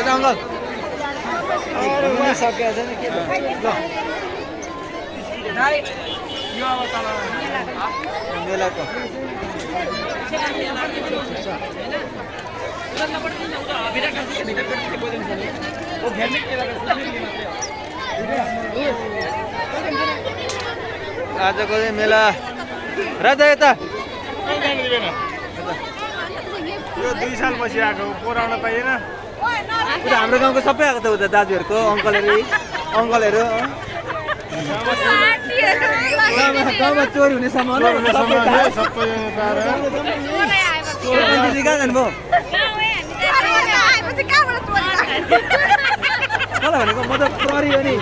त अङ्कल सकिएको छैन के मेलाको आजको चाहिँ मेला राजा यता यो 2 सालपछि आएको पुराउन पाइएन उता हाम्रो गाउँको सबै आएको त उता दाजुहरूको अङ्कलहरू गाउँमा चोरी हुने सामान कहाँ जानुभयो मलाई भनेको म त प्रहरी हो नि